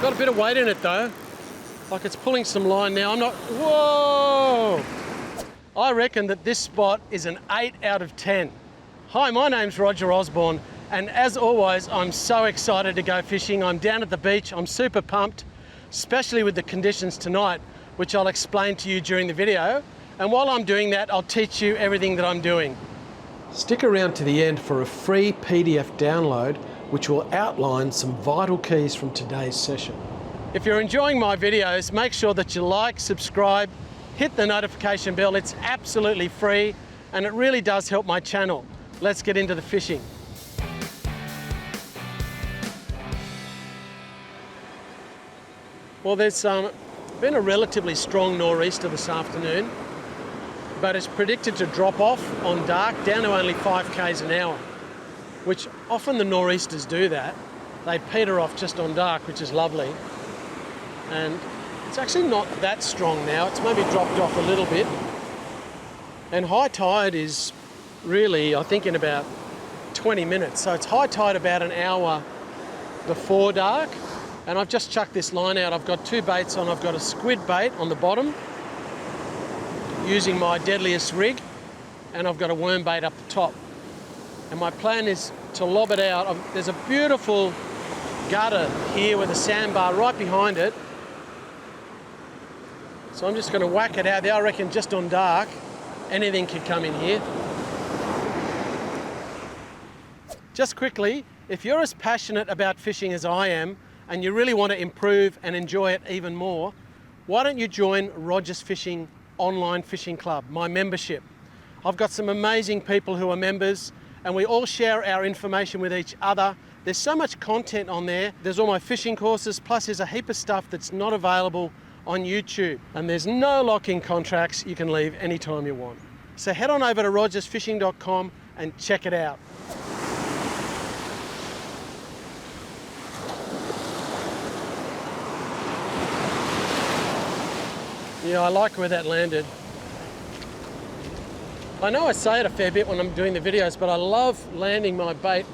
Got a bit of weight in it though. Like it's pulling some line now. I'm not, whoa! I reckon that this spot is an 8 out of 10. Hi, my name's Roger Osborne, and as always, I'm so excited to go fishing. I'm down at the beach, I'm super pumped, especially with the conditions tonight, which I'll explain to you during the video. And while I'm doing that, I'll teach you everything that I'm doing. Stick around to the end for a free PDF download, which will outline some vital keys from today's session. If you're enjoying my videos, make sure that you like, subscribe, hit the notification bell. It's absolutely free and it really does help my channel. Let's get into the fishing. Well, there's been a relatively strong nor'easter this afternoon, but it's predicted to drop off on dark down to only 5 k's an hour, which often the nor'easters do that. They peter off just on dark, which is lovely. And it's actually not that strong now. It's maybe dropped off a little bit. And high tide is really, I think, in about 20 minutes. So it's high tide about an hour before dark. And I've just chucked this line out. I've got 2 baits on. I've got a squid bait on the bottom using my deadliest rig, and I've got a worm bait up the top. And my plan is to lob it out. There's a beautiful gutter here with a sandbar right behind it. So I'm just going to whack it out there. I reckon just on dark, anything could come in here. Just quickly, if you're as passionate about fishing as I am, and you really want to improve and enjoy it even more, why don't you join Roger's Fishing Online Fishing Club, my membership. I've got some amazing people who are members, and we all share our information with each other. There's so much content on there. There's all my fishing courses, plus there's a heap of stuff that's not available on YouTube. And there's no lock-in contracts. You can leave anytime you want. So head on over to rogersfishing.com and check it out. Yeah, I like where that landed. I know I say it a fair bit when I'm doing the videos, but I love landing my bait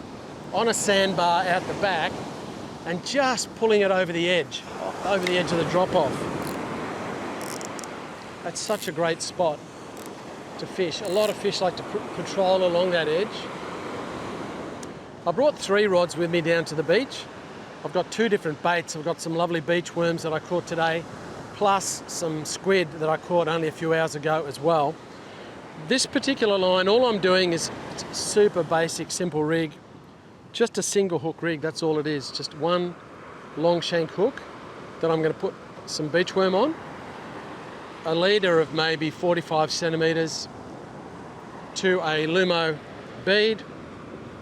on a sandbar out the back and just pulling it over the edge of the drop-off. That's such a great spot to fish. A lot of fish like to patrol along that edge. I brought 3 rods with me down to the beach. I've got 2 different baits. I've got some lovely beach worms that I caught today, plus some squid that I caught only a few hours ago as well. This particular line, all I'm doing is super basic, simple rig. Just a single hook rig, that's all it is. Just one long shank hook that I'm going to put some beach worm on. A leader of maybe 45 centimetres to a Lumo bead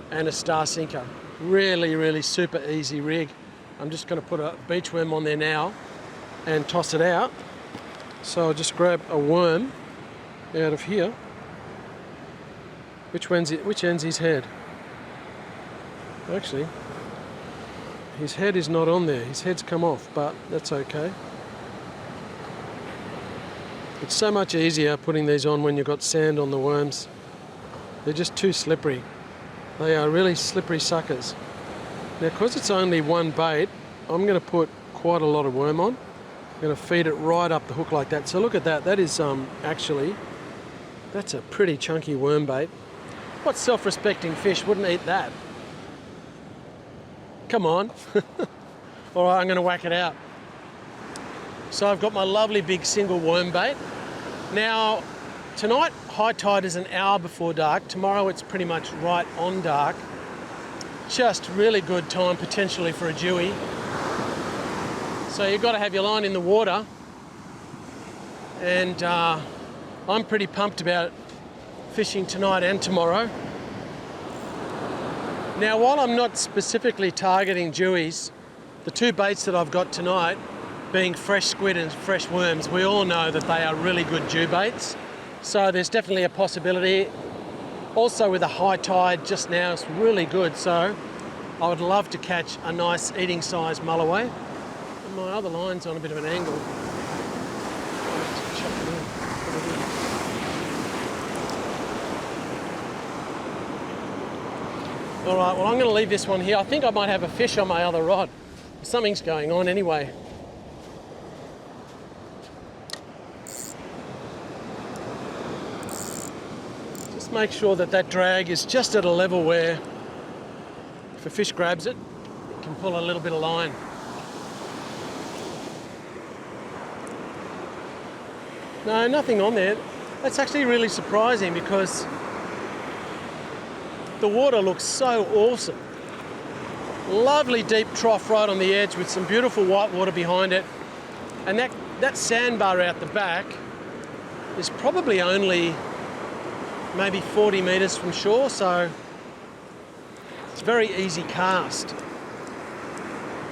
and a star sinker. Really, really super easy rig. I'm just going to put a beach worm on there now and toss it out. So I'll just grab a worm out of here. Which end's his head? Actually, his head is not on there. His head's come off, but that's okay. It's so much easier putting these on when you've got sand on the worms. They're just too slippery. They are really slippery suckers. Now, because it's only one bait, I'm going to put quite a lot of worm on. I'm going to feed it right up the hook like that. So look at that. That is actually, that's a pretty chunky worm bait. What self-respecting fish wouldn't eat that? Come on. All right, I'm going to whack it out. So I've got my lovely big single worm bait. Now, tonight high tide is an hour before dark. Tomorrow it's pretty much right on dark. Just really good time potentially for a dewy. So you've got to have your line in the water. And I'm pretty pumped about fishing tonight and tomorrow. Now, while I'm not specifically targeting dewies, the 2 baits that I've got tonight, being fresh squid and fresh worms, we all know that they are really good dew baits. So there's definitely a possibility. Also with a high tide just now, it's really good. So I would love to catch a nice eating size mulloway. And my other line's on a bit of an angle. All right, well, I'm going to leave this one here. I think I might have a fish on my other rod. Something's going on anyway. Just make sure that that drag is just at a level where if a fish grabs it, it can pull a little bit of line. No, nothing on there. That's actually really surprising because the water looks so awesome. Lovely deep trough right on the edge with some beautiful white water behind it. And that sandbar out the back is probably only maybe 40 metres from shore, so it's a very easy cast.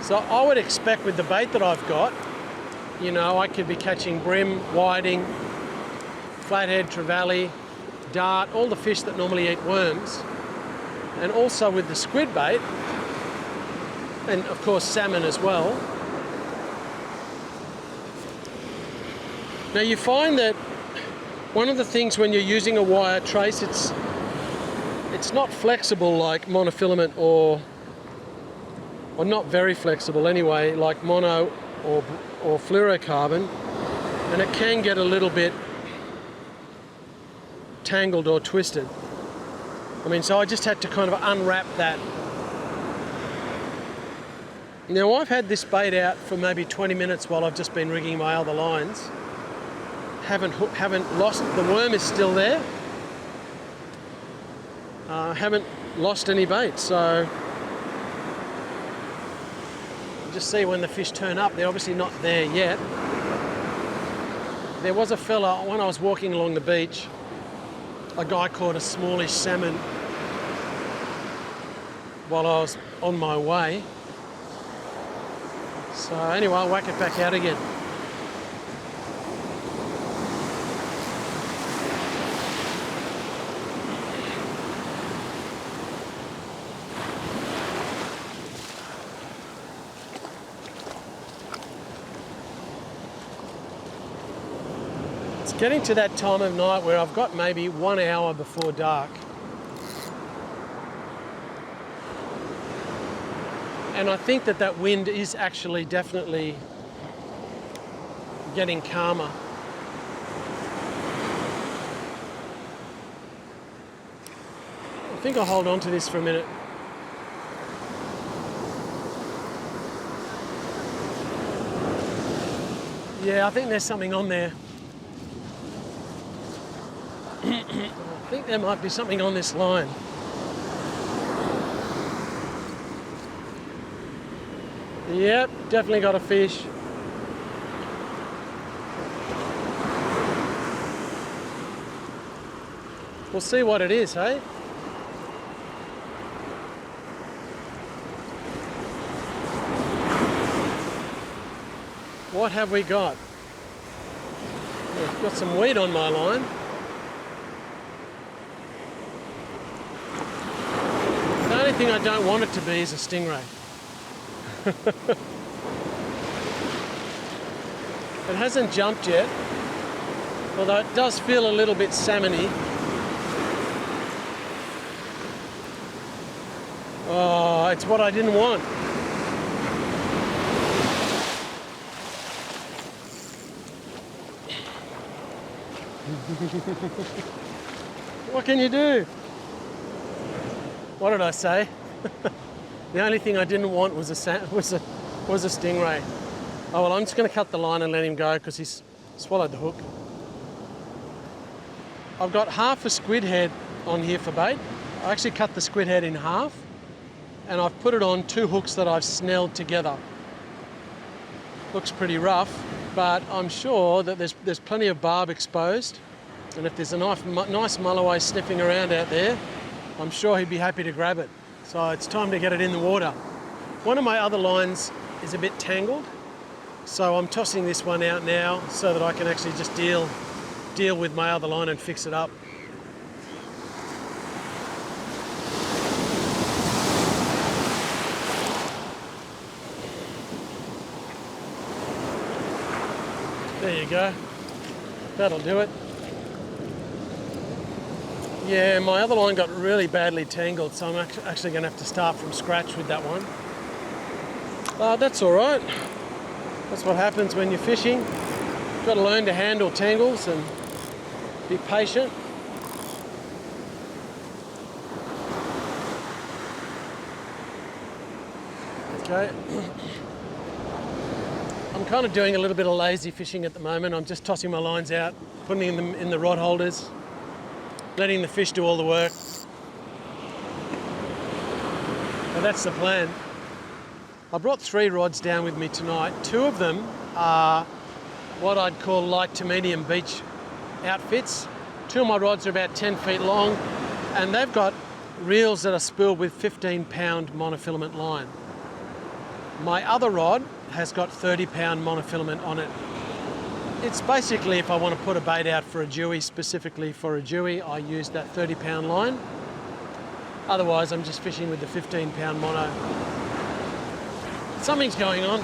So I would expect with the bait that I've got, you know, I could be catching bream, whiting, flathead, trevally, dart, all the fish that normally eat worms. And also with the squid bait, and of course salmon as well. Now you find that one of the things when you're using a wire trace, it's not flexible like monofilament or not very flexible anyway, like mono or fluorocarbon, and it can get a little bit tangled or twisted. I mean, so I just had to kind of unwrap that. Now I've had this bait out for maybe 20 minutes while I've just been rigging my other lines. Haven't lost, the worm is still there. Haven't lost any bait, so you just see when the fish turn up, they're obviously not there yet. There was a fella, when I was walking along the beach, a guy caught a smallish salmon while I was on my way. So anyway, I'll whack it back out again. It's getting to that time of night where I've got maybe 1 hour before dark. And I think that wind is actually definitely getting calmer. I think I'll hold on to this for a minute. Yeah, I think there's something on there. I think there might be something on this line. Yep, definitely got a fish. We'll see what it is, hey? What have we got? We've got some weed on my line. The only thing I don't want it to be is a stingray. It hasn't jumped yet, although it does feel a little bit salmony. Oh, it's what I didn't want. What can you do? What did I say? The only thing I didn't want was a stingray. Oh well, I'm just going to cut the line and let him go because he's swallowed the hook. I've got half a squid head on here for bait. I actually cut the squid head in half and I've put it on 2 hooks that I've snelled together. Looks pretty rough, but I'm sure that there's plenty of barb exposed, and if there's a nice mulloway sniffing around out there, I'm sure he'd be happy to grab it. So it's time to get it in the water. One of my other lines is a bit tangled, so I'm tossing this one out now so that I can actually just deal with my other line and fix it up. There you go. That'll do it. Yeah, my other line got really badly tangled, so I'm actually going to have to start from scratch with that one. That's all right. That's what happens when you're fishing. You've got to learn to handle tangles and be patient. Okay. I'm kind of doing a little bit of lazy fishing at the moment. I'm just tossing my lines out, putting them in the rod holders, letting the fish do all the work. But that's the plan. I brought 3 rods down with me tonight. 2 of them are what I'd call light to medium beach outfits. 2 of my rods are about 10 feet long, and they've got reels that are spooled with 15-pound monofilament line. My other rod has got 30-pound monofilament on it. It's basically, if I want to put a bait out for a dewey, specifically for a dewey, I use that 30-pound line. Otherwise, I'm just fishing with the 15-pound mono. Something's going on.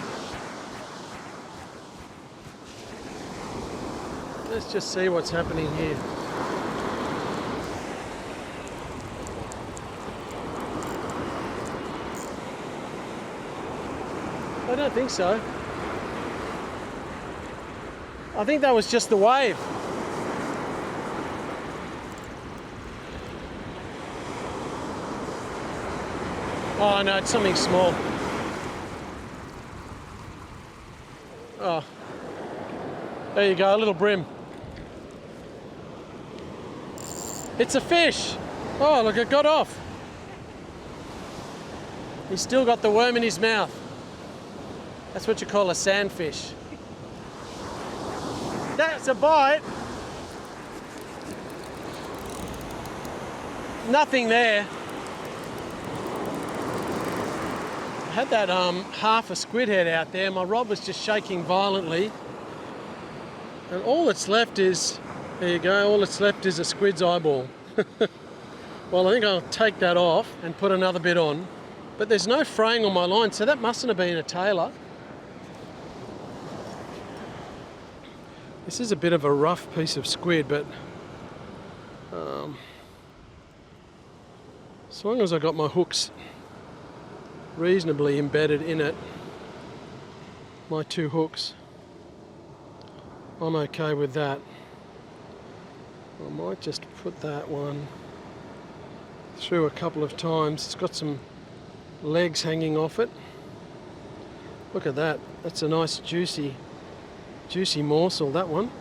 Let's just see what's happening here. I don't think so. I think that was just the wave. Oh no, it's something small. Oh, there you go, a little bream. It's a fish. Oh, look, it got off. He's still got the worm in his mouth. That's what you call a sandfish. That's a bite. Nothing there. I had that half a squid head out there. My rod was just shaking violently. And all that's left is, there you go, all that's left is a squid's eyeball. Well, I think I'll take that off and put another bit on. But there's no fraying on my line, so that mustn't have been a tailer. This is a bit of a rough piece of squid, but as long as I got my hooks reasonably embedded in it, my 2 hooks, I'm okay with that. I might just put that one through a couple of times. It's got some legs hanging off it. Look at that. That's a nice juicy morsel, that one.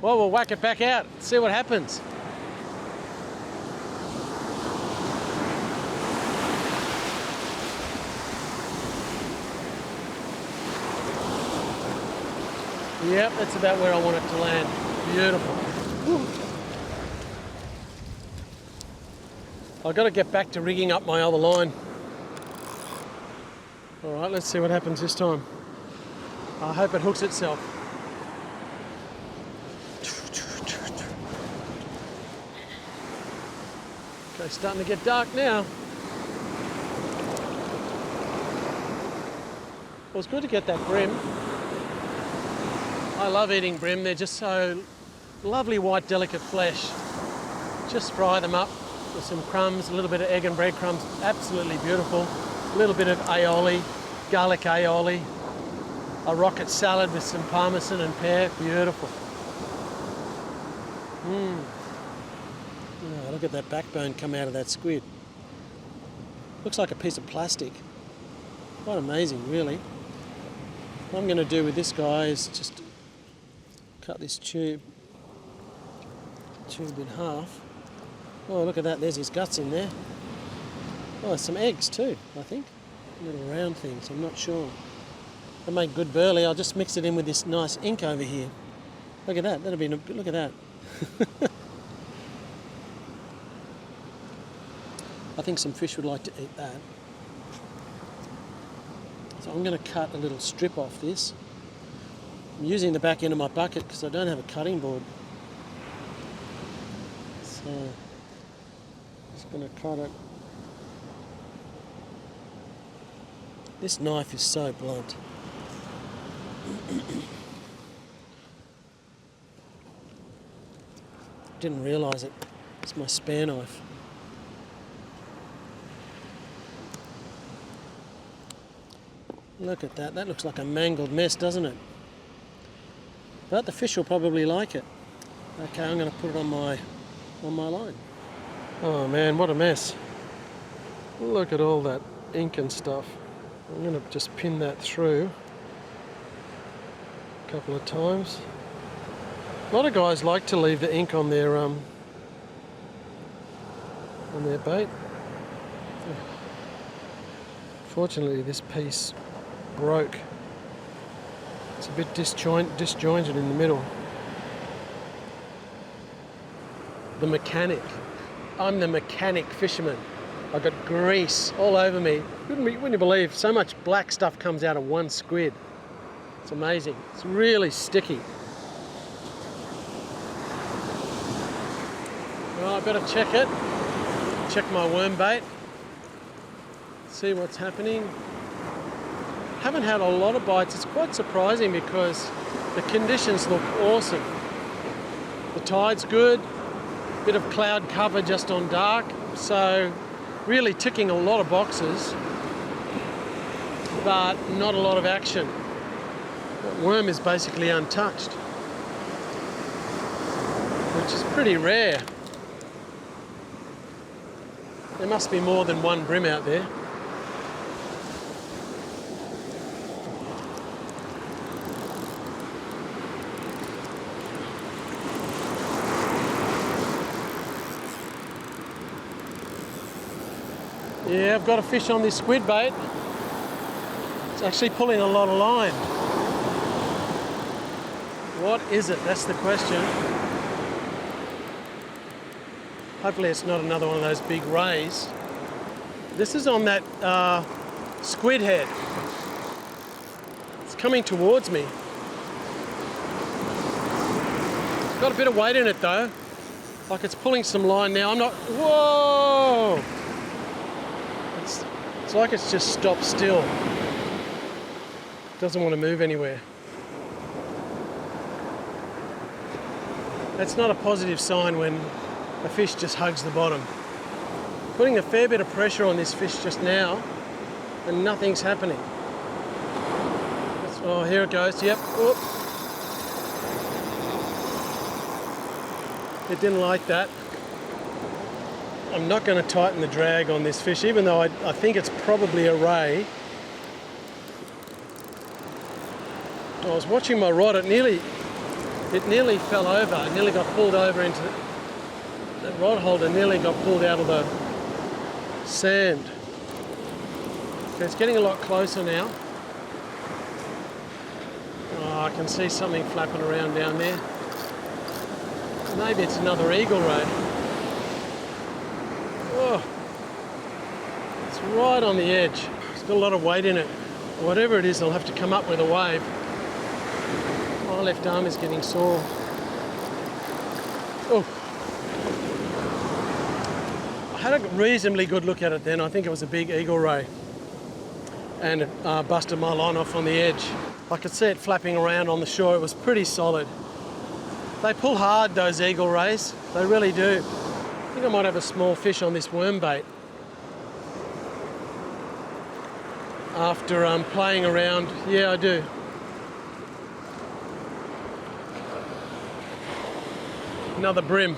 Well, we'll whack it back out, see what happens. Yep, that's about where I want it to land. Beautiful. Woo. I've got to get back to rigging up my other line. All right, let's see what happens this time. I hope it hooks itself. Okay, starting to get dark now. Well, it's good to get that bream. I love eating bream. They're just so lovely white, delicate flesh. Just fry them up with some crumbs, a little bit of egg and breadcrumbs. Absolutely beautiful. A little bit of aioli, garlic aioli. A rocket salad with some parmesan and pear. Beautiful. Oh, look at that backbone come out of that squid. Looks like a piece of plastic. Quite amazing, really. What I'm going to do with this guy is just cut this tube in half. Oh, look at that, there's his guts in there. Oh, there's some eggs too, I think. Little round things, I'm not sure. They make good burley. I'll just mix it in with this nice ink over here. Look at that, look at that. I think some fish would like to eat that. So I'm going to cut a little strip off this. I'm using the back end of my bucket because I don't have a cutting board. So just going to cut it. This knife is so blunt. Didn't realise it. It's my spare knife. Look at that. That looks like a mangled mess, doesn't it? But the fish will probably like it. Okay, I'm going to put it on my line. Oh man, what a mess. Look at all that ink and stuff. I'm going to just pin that through a couple of times. A lot of guys like to leave the ink on their bait. Fortunately, this piece broke. It's a bit disjointed in the middle. The mechanic. I'm the mechanic fisherman. I've got grease all over me. Wouldn't you believe so much black stuff comes out of one squid? It's amazing. It's really sticky. Well, I better check it. Check my worm bait. See what's happening. Haven't had a lot of bites. It's quite surprising because the conditions look awesome. The tide's good. Bit of cloud cover just on dark. So really ticking a lot of boxes, but not a lot of action. That worm is basically untouched, which is pretty rare. There must be more than one bream out there. Yeah, I've got a fish on this squid bait. It's actually pulling a lot of line. What is it? That's the question. Hopefully it's not another one of those big rays. This is on that squid head. It's coming towards me. It's got a bit of weight in it though. Like it's pulling some line now. I'm not, whoa! It's like it's just stopped still. It doesn't want to move anywhere. That's not a positive sign when a fish just hugs the bottom. Putting a fair bit of pressure on this fish just now and nothing's happening. Oh, here it goes. Yep. Oop. It didn't like that. I'm not going to tighten the drag on this fish, even though I think it's probably a ray. I was watching my rod, it nearly fell over. It nearly got pulled over into that rod holder, nearly got pulled out of the sand. Okay, it's getting a lot closer now. Oh, I can see something flapping around down there. Maybe it's another eagle ray. Oh, it's right on the edge. It's got a lot of weight in it. Whatever it is, I'll have to come up with a wave. My left arm is getting sore. Oh. I had a reasonably good look at it then. I think it was a big eagle ray. And it busted my line off on the edge. I could see it flapping around on the shore. It was pretty solid. They pull hard, those eagle rays. They really do. I think I might have a small fish on this worm bait. After playing around, yeah, I do. Another bream.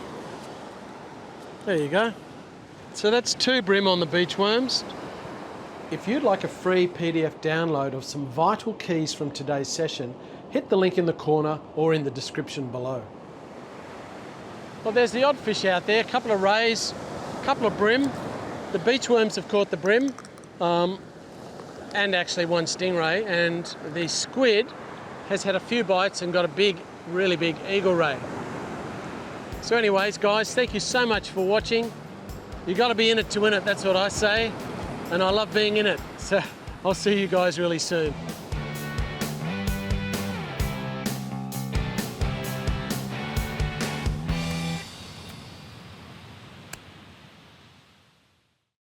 There you go. So that's 2 bream on the beach worms. If you'd like a free PDF download of some vital keys from today's session, hit the link in the corner or in the description below. Well, there's the odd fish out there, a couple of rays, a couple of bream. The beach worms have caught the bream, and actually one stingray, and the squid has had a few bites and got a big, really big eagle ray. So anyways, guys, thank you so much for watching. You got to be in it to win it, that's what I say, and I love being in it. So I'll see you guys really soon.